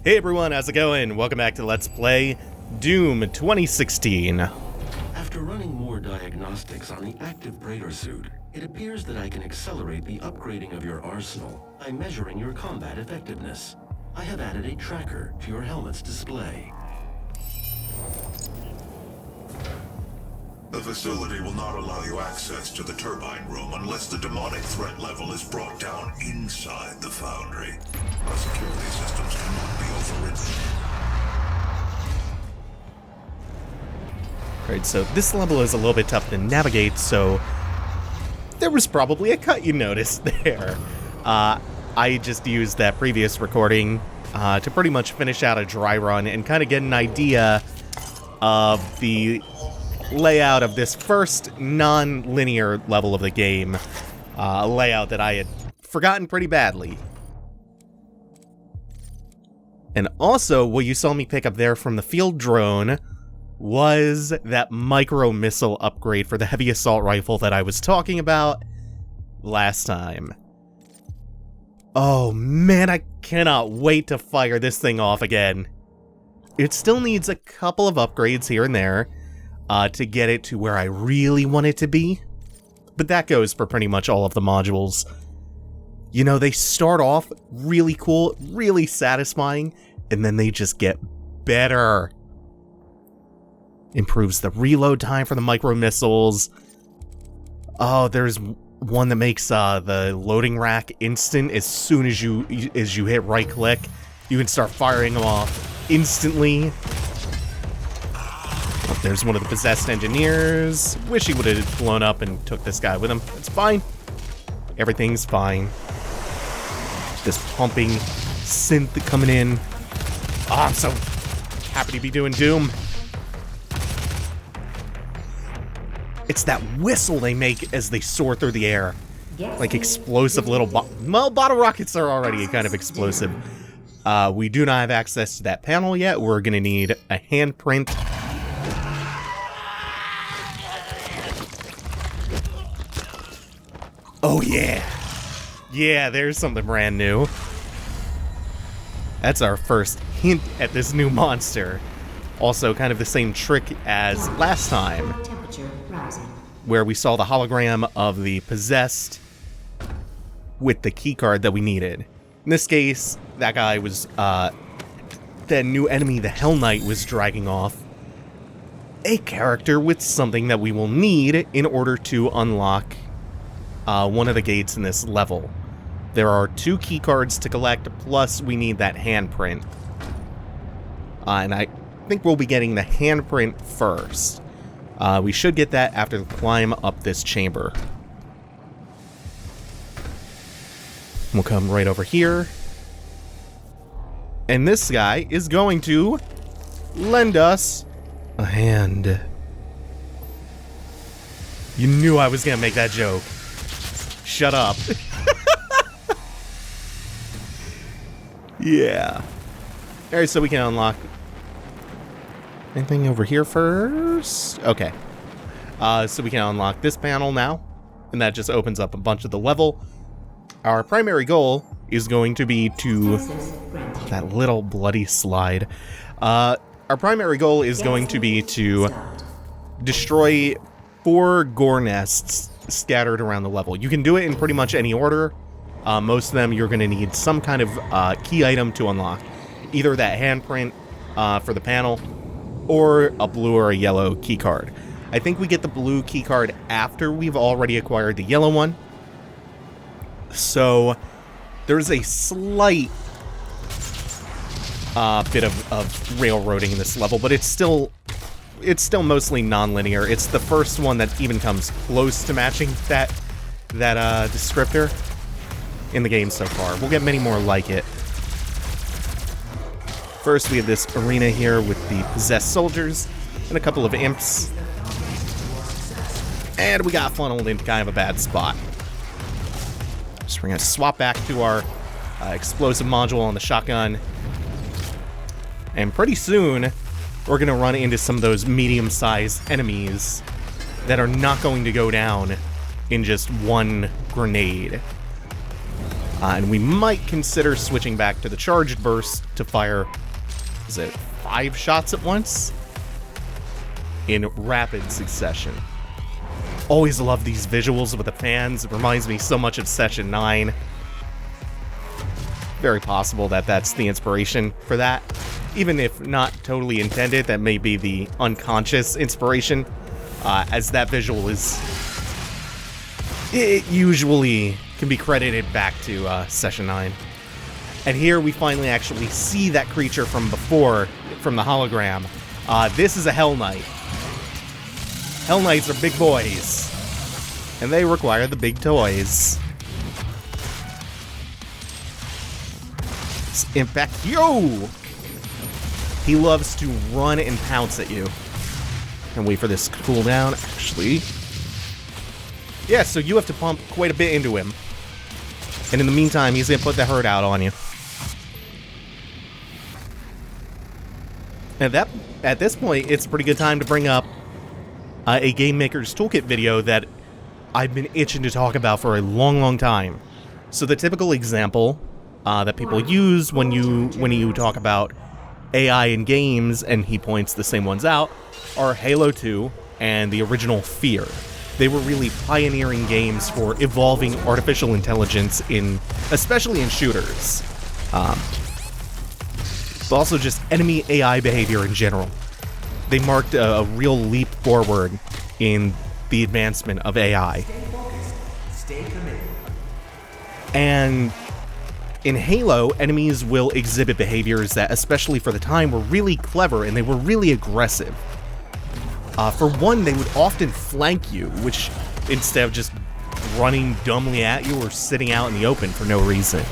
Hey everyone, how's it going? Welcome back to Let's Play Doom 2016. After running more diagnostics on the active Praetor suit, it appears that I can accelerate the upgrading of your arsenal by measuring your combat effectiveness. I have added a tracker to your helmet's display. The facility will not allow you access to the turbine room unless the demonic threat level is brought down inside the foundry. Our security systems cannot be overridden. Alright, so this level is a little bit tough to navigate, so there was probably a cut you noticed there. I just used that previous recording to pretty much finish out a dry run and kind of get an idea of the layout of this first non-linear level of the game, a layout that I had forgotten pretty badly. And also, what you saw me pick up there from the field drone was that micro-missile upgrade for the heavy assault rifle that I was talking about last time. Oh man, I cannot wait to fire this thing off again. It still needs a couple of upgrades here and there, to get it to where I really want it to be. But that goes for pretty much all of the modules. You know, they start off really cool, really satisfying, and then they just get better. Improves the reload time for the micro missiles. Oh, there's one that makes the loading rack instant as soon as you hit right click. You can start firing them off instantly. There's one of the possessed engineers. Wish he would have blown up and took this guy with him. It's fine. Everything's fine. This pumping synth coming in. Oh, I'm so happy to be doing Doom. It's that whistle they make as they soar through the air. Like explosive little well, bottle rockets are already kind of explosive. We do not have access to that panel yet. We're going to need a handprint. Oh yeah! Yeah, there's something brand new. That's our first hint at this new monster. Also kind of the same trick as last time, where we saw the hologram of the possessed with the keycard that we needed. In this case, that guy was, the new enemy, the Hell Knight, was dragging off a character with something that we will need in order to unlock one of the gates in this level. There are 2 key cards to collect, plus we need that handprint. And I think we'll be getting the handprint first. We should get that after the climb up this chamber. We'll come right over here. And this guy is going to lend us a hand. You knew I was gonna make that joke. Shut up. Yeah. Alright, so we can unlock anything over here first? Okay. So we can unlock this panel now, and that just opens up a bunch of the level. Our primary goal is going to be to... Oh, that little bloody slide. Our primary goal is going to be to destroy 4 gore nests scattered around the level. You can do it in pretty much any order. Most of them you're going to need some kind of key item to unlock. Either that handprint for the panel, or a blue or a yellow key card. I think we get the blue key card after we've already acquired the yellow one. So there's a slight bit of railroading in this level, but it's still mostly non-linear. It's the first one that even comes close to matching that descriptor in the game so far. We'll get many more like it. First, we have this arena here with the possessed soldiers and a couple of imps. And we got funneled into kind of a bad spot. So we're going to swap back to our explosive module on the shotgun. And pretty soon, we're going to run into some of those medium-sized enemies that are not going to go down in just one grenade. And we might consider switching back to the charged burst to fire, is it 5 shots at once? In rapid succession. Always love these visuals with the fans. It reminds me so much of Session 9. Very possible that that's the inspiration for that. Even if not totally intended, that may be the unconscious inspiration, as that visual is... It usually can be credited back to Session 9. And here we finally actually see that creature from before, from the hologram. This is a Hell Knight. Hell Knights are big boys, and they require the big toys. In fact, yo! He loves to run and pounce at you. And wait for this to cool down, actually. Yeah, so you have to pump quite a bit into him. And in the meantime, he's gonna put the hurt out on you. And at this point, it's a pretty good time to bring up a Game Maker's Toolkit video that I've been itching to talk about for a long, long time. So the typical example that people use when you talk about AI in games, and he points the same ones out, are Halo 2 and the original Fear. They were really pioneering games for evolving artificial intelligence especially in shooters. But also just enemy AI behavior in general. They marked a real leap forward in the advancement of AI. Stay focused. Stay committed. And in Halo, enemies will exhibit behaviors that, especially for the time, were really clever and they were really aggressive. For one, they would often flank you, which instead of just running dumbly at you or sitting out in the open for no reason.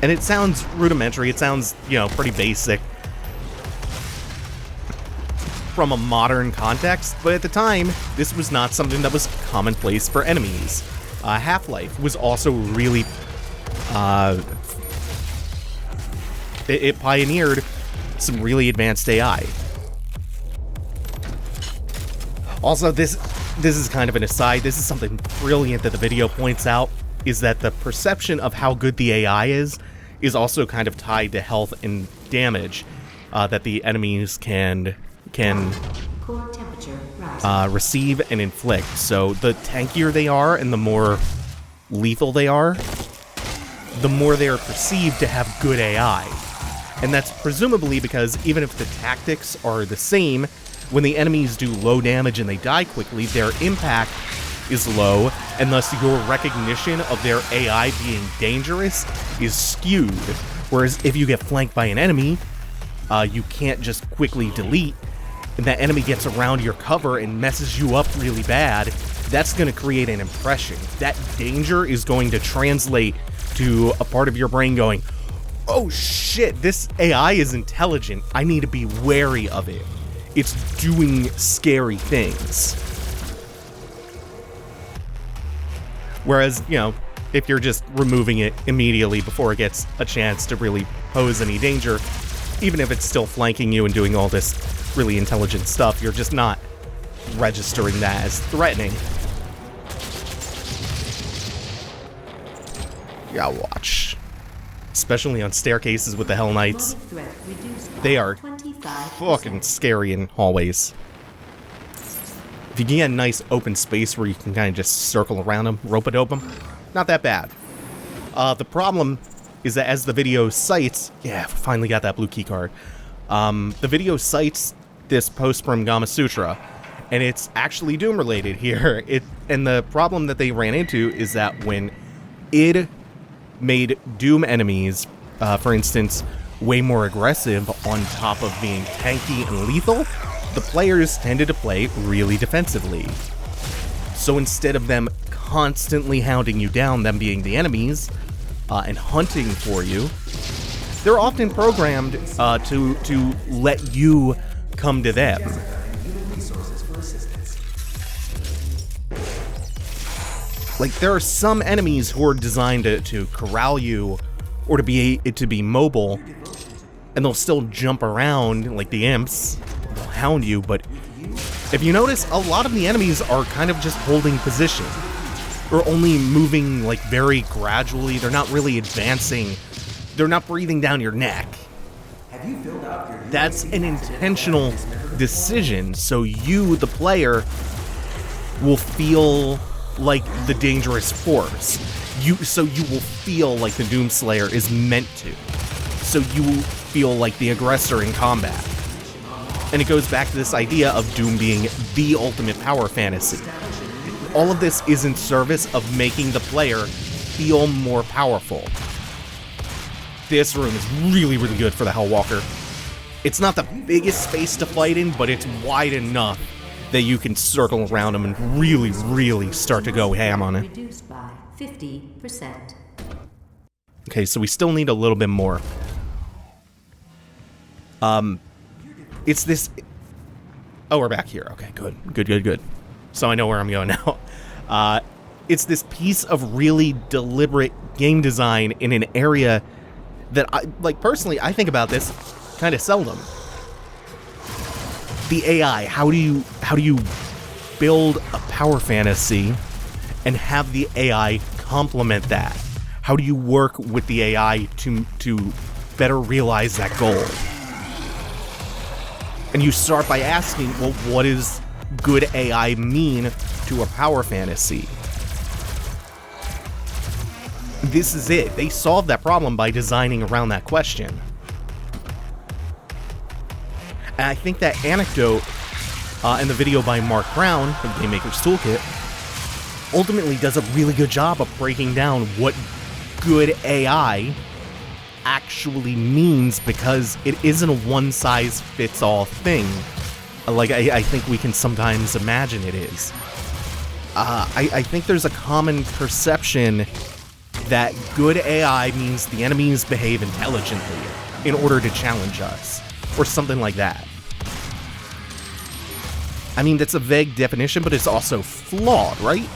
And it sounds rudimentary, it sounds, pretty basic from a modern context, but at the time, this was not something that was commonplace for enemies. Half-Life was also really... it pioneered some really advanced AI. Also, this is kind of an aside, this is something brilliant that the video points out, is that the perception of how good the AI is also kind of tied to health and damage that the enemies can receive and inflict. So the tankier they are and the more lethal they are, the more they are perceived to have good AI. And that's presumably because even if the tactics are the same, when the enemies do low damage and they die quickly, their impact is low, and thus your recognition of their AI being dangerous is skewed. Whereas if you get flanked by an enemy, you can't just quickly delete, and that enemy gets around your cover and messes you up really bad. That's going to create an impression. That danger is going to translate to a part of your brain going, oh shit, this AI is intelligent, I need to be wary of it. It's doing scary things. Whereas, if you're just removing it immediately before it gets a chance to really pose any danger, even if it's still flanking you and doing all this really intelligent stuff, you're just not registering that as threatening. You gotta watch. Especially on staircases with the Hell Knights. They are fucking scary in hallways. If you can get a nice open space where you can kind of just circle around them, rope-a-dope them, not that bad. The problem is that as the video cites... Yeah, finally got that blue key card. The video cites this post from Gamasutra, and it's actually Doom-related here. And the problem that they ran into is that when id made Doom enemies, for instance, way more aggressive on top of being tanky and lethal, the players tended to play really defensively. So instead of them constantly hounding you down, them being the enemies, and hunting for you, they're often programmed to let you come to them. Like, there are some enemies who are designed to corral you or to be mobile, and they'll still jump around like the imps. They'll hound you, but if you notice, a lot of the enemies are kind of just holding position. or only moving like very gradually. They're not really advancing. They're not breathing down your neck. Have you filled out your That's an intentional decision, so you, the player, will feel like the dangerous force. So you will feel like the Doomslayer is meant to. So you will feel like the aggressor in combat. And it goes back to this idea of Doom being the ultimate power fantasy. All of this is in service of making the player feel more powerful. This room is really, really good for the Hellwalker. It's not the biggest space to fight in, but it's wide enough that you can circle around him and really, really start to go ham on it. Reduced by 50%. Okay, so we still need a little bit more. It's this... Oh, we're back here. Okay, good. So I know where I'm going now. It's this piece of really deliberate game design in an area that, personally, I think about this kind of seldom. The AI, how do you build a power fantasy and have the AI complement that? How do you work with the AI to better realize that goal? And you start by asking, well, what does good AI mean to a power fantasy? This is it. They solved that problem by designing around that question. And I think that anecdote in the video by Mark Brown of Game Maker's Toolkit ultimately does a really good job of breaking down what good AI actually means, because it isn't a one-size-fits-all thing like I think we can sometimes imagine it is. I think there's a common perception that good AI means the enemies behave intelligently in order to challenge us, or something like that. I mean, that's a vague definition, but it's also flawed, right?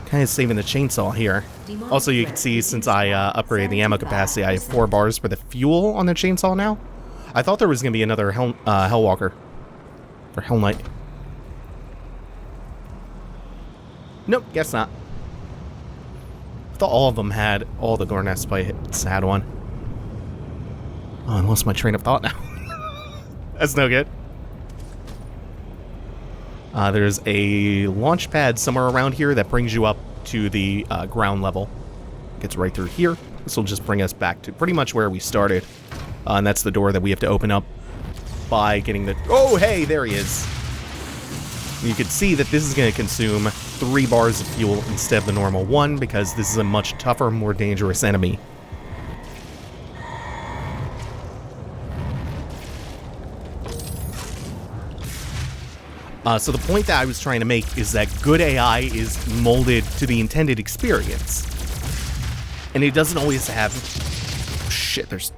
Kind of saving the chainsaw here. Also, you can see, since I upgraded the ammo capacity, I have 4 bars for the fuel on the chainsaw now. I thought there was going to be another Hellwalker. Or Hell Knight. Nope, guess not. I thought all of them had, all the Gornest fights had one. Oh, I lost my train of thought now. That's no good. There's a launch pad somewhere around here that brings you up to the ground level. Gets right through here. This will just bring us back to pretty much where we started. And that's the door that we have to open up by getting the... Oh, hey, there he is. You can see that this is going to consume 3 bars of fuel instead of the normal 1, because this is a much tougher, more dangerous enemy. So the point that I was trying to make is that good AI is molded to the intended experience. And it doesn't always have... Shit, there's...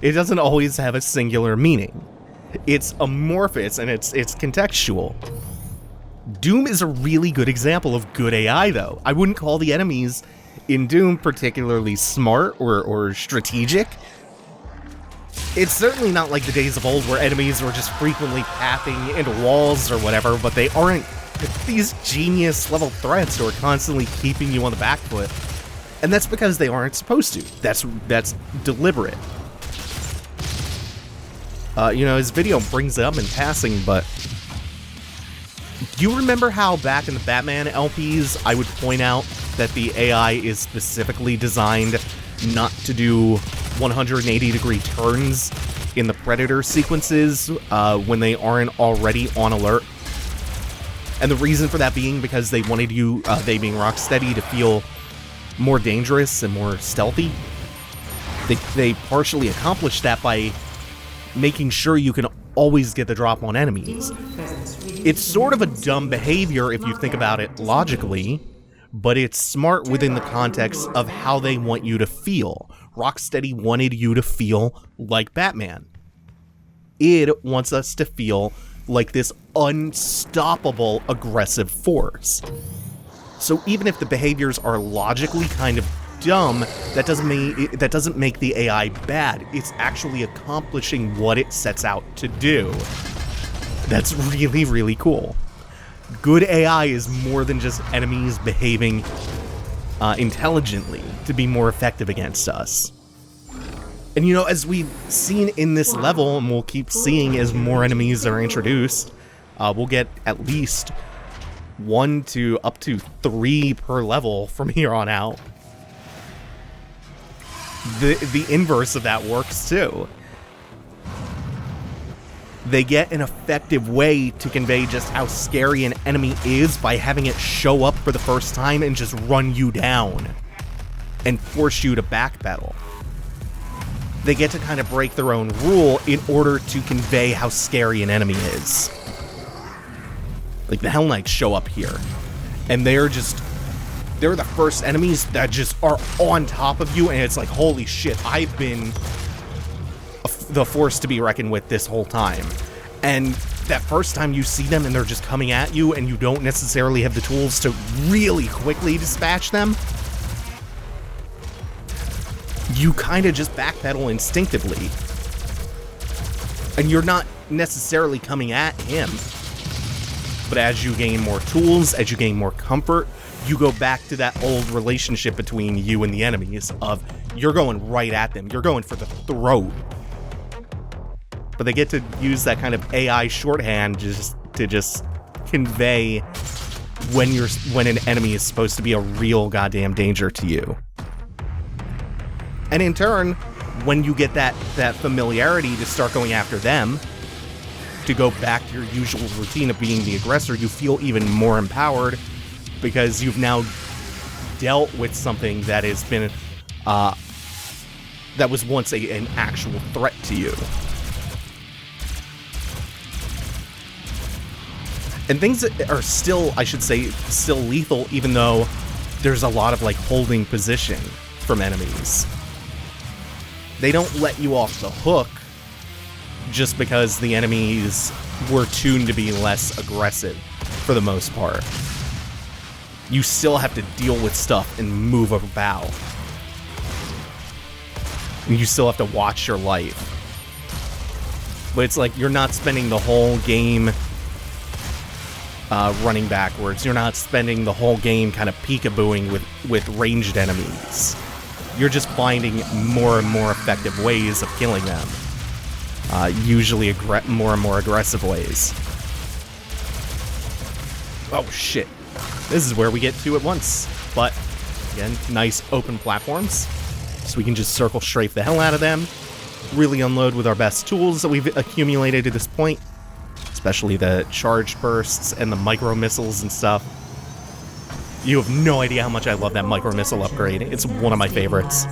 It doesn't always have a singular meaning. It's amorphous and it's contextual. Doom is a really good example of good AI, though. I wouldn't call the enemies in Doom particularly smart or strategic. It's certainly not like the days of old where enemies were just frequently pathing into walls or whatever, but they aren't these genius-level threats who are constantly keeping you on the back foot. And that's because they aren't supposed to. That's deliberate. His video brings it up in passing, but... Do you remember how back in the Batman LPs, I would point out that the AI is specifically designed not to do 180-degree turns in the Predator sequences when they aren't already on alert? And the reason for that being because they wanted you, they being Rocksteady, to feel more dangerous and more stealthy. They partially accomplished that by making sure you can always get the drop on enemies. It's sort of a dumb behavior if you think about it logically, but it's smart within the context of how they want you to feel. Rocksteady wanted you to feel like Batman. It wants us to feel like this unstoppable aggressive force. So even if the behaviors are logically kind of dumb, that doesn't make the AI bad. It's actually accomplishing what it sets out to do. That's really, really cool. Good AI is more than just enemies behaving intelligently to be more effective against us. And you know, as we've seen in this level, and we'll keep seeing as more enemies are introduced, we'll get at least 1 to up to 3 per level from here on out. The inverse of that works too. They get an effective way to convey just how scary an enemy is by having it show up for the first time and just run you down and force you to backpedal. They get to kind of break their own rule in order to convey how scary an enemy is. Like the Hell Knights show up here, and they're the first enemies that just are on top of you, and it's like, holy shit, I've been the force to be reckoned with this whole time. And that first time you see them and they're just coming at you and you don't necessarily have the tools to really quickly dispatch them, you kind of just backpedal instinctively. And you're not necessarily coming at him. But as you gain more tools, as you gain more comfort, you go back to that old relationship between you and the enemies of you're going right at them. You're going for the throat. But they get to use that kind of AI shorthand to just convey when an enemy is supposed to be a real goddamn danger to you. And in turn, when you get that familiarity to start going after them, to go back to your usual routine of being the aggressor, you feel even more empowered because you've now dealt with something that has been that was once an actual threat to you. And things that are still, I should say, still lethal, even though there's a lot of like holding position from enemies. They don't let you off the hook just because the enemies were tuned to be less aggressive for the most part. You still have to deal with stuff and move about. And you still have to watch your life. But it's like you're not spending the whole game running backwards. You're not spending the whole game kind of peekabooing with ranged enemies. You're just finding more and more effective ways of killing them. Usually more and more aggressive ways. Oh shit. This is where we get to at once. But, again, nice open platforms. So we can just circle strafe the hell out of them. Really unload with our best tools that we've accumulated to this point. Especially the charge bursts and the micro missiles and stuff. You have no idea how much I love that micro missile upgrade. It's one of my favorites.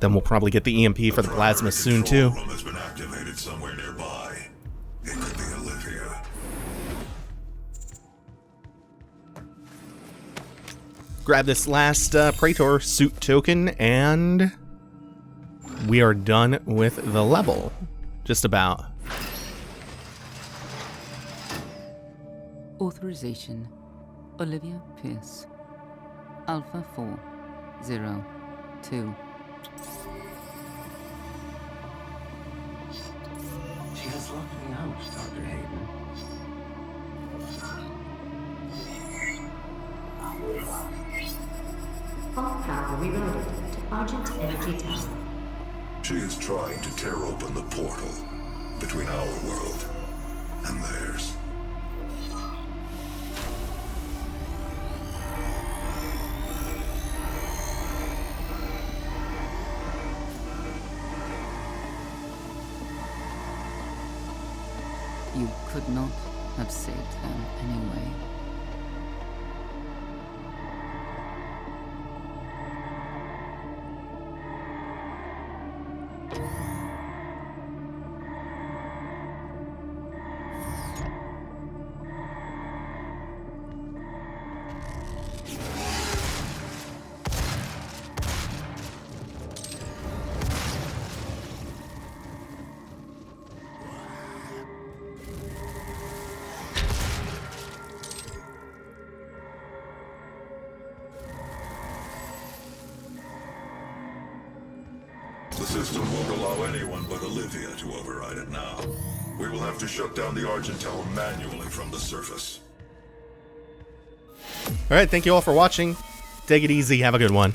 Then we'll probably get the EMP for the plasma soon too. Room has been activated somewhere nearby. It could be Olivia. Grab this last Praetor suit token and we are done with the level. Just about. Authorization. Olivia Pierce. Alpha 402. She has locked me out, Dr. Hayden. All power rerouted to Argent Energy Tower. She is trying to tear open the portal between our world and theirs. You could not have saved them anyway. The system won't allow anyone but Olivia to override it now. We will have to shut down the Argent Tower manually from the surface. Alright, thank you all for watching. Take it easy. Have a good one.